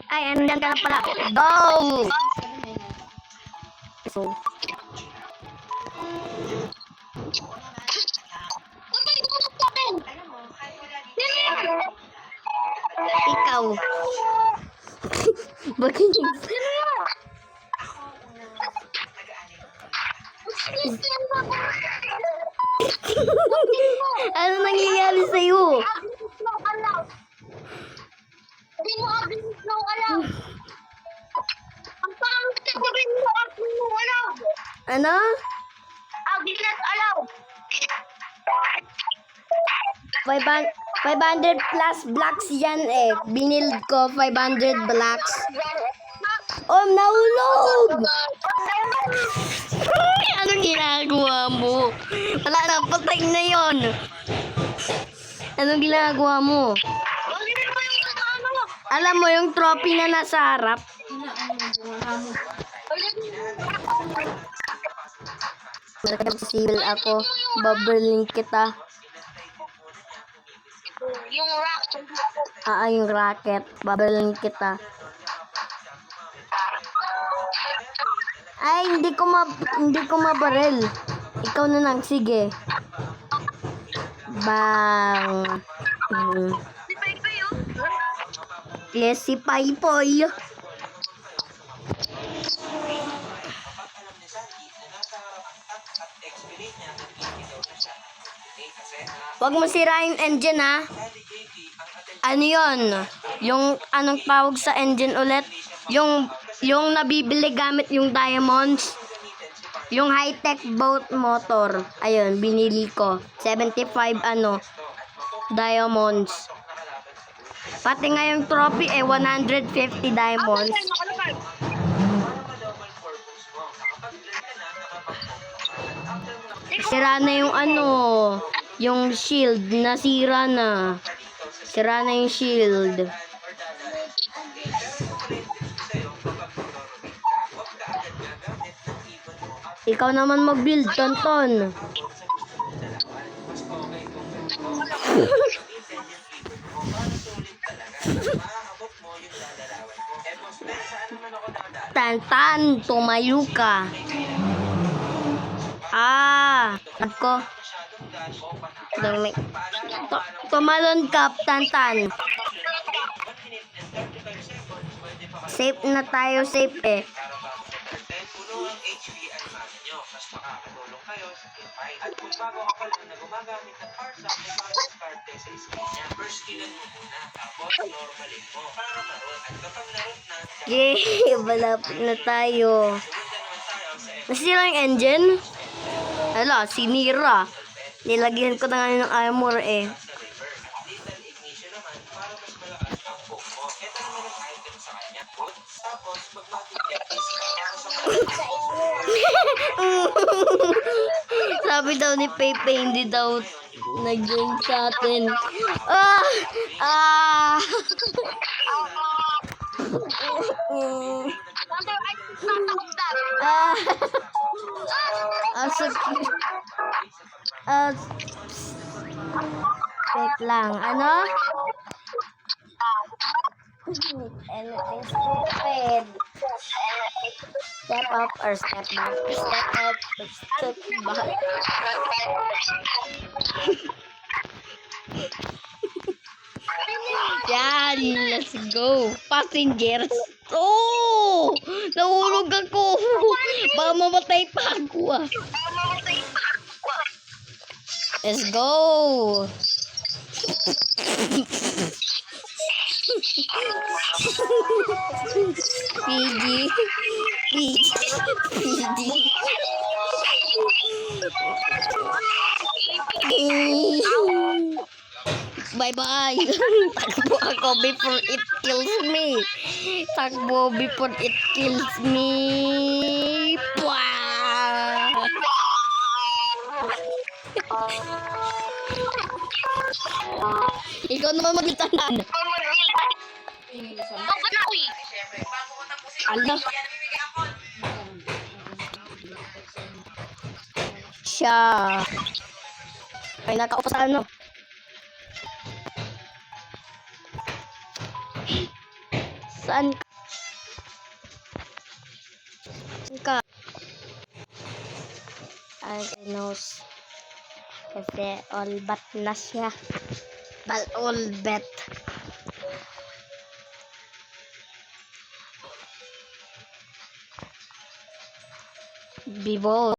Ay, andyan ka na pala. Go! So, ikaw. Bakit? Ano nangyayari sa'yo? Hindi mo abilis ng alam. Ang pangit ka sabihin mo, abilis mo alam. Ano? Abilis alaw. 500 plus blocks yan eh. Binild ko 500 blocks. Oh, nahulog! Ay, anong ginagawa mo? Wala na, patay na yon. Anong ginagawa mo? Balikin mo yung ano. Alam mo yung trophy na nasa harap? Nag-civil ako. Babaling kita. Yung rock. Yung racket. Babaling kita. Ay, hindi ko mabaril. Ikaw na lang, sige. Bang. Si Pepe yun. Yes, si Paypoy. Wag mo sirain engine, ha? Ano yon? Yung anong tawag sa engine ulit? Yung nabibili gamit yung diamonds. Yung high-tech boat motor. Ayun, binili ko. 75 diamonds. Pati nga yung trophy 150 diamonds. Sira na yung yung shield. Nasira na. Sira na yung shield. Ikaw naman mag-build, Tonton. Tantan, tumayo ka. Ako. Tumalon ka, Tantan. Safe na tayo, safe eh. Mas makakatulong kayo sa Wi-Fi. At kung bago ka pa lang na gumagamit ng Parsam, may bagong karte sa screen niya. First skinan mo muna, tapos normalin mo para maroon. At kapag naroon na, yay! Malapit na tayo. Nasira yung engine? Hala, sinira. Nilagyan ko na nga ng armor eh. Lethal ignition naman para mas malakas ang poke mo. Ito naman ang item sa kanya. Tapos, mag-magiging sabi daw ni Pepe, hindi daw nag-join sa atin. Wait lang, ano? Anything stupid. Step up or step back. Step up or step back. Yan, let's go. Passengers. Oh! Nahulog ako. Baka mamatay pa ako. Let's go. PG. Bye-bye. Takbo ako before it kills me. Takbo before it kills me. Pwah! Ikaw naman mag-itanan. Ala. Siya. Ay, nakaupo sa ano. Saan ka? Arnos. Kasi all bet na siya. All bet. Bibo.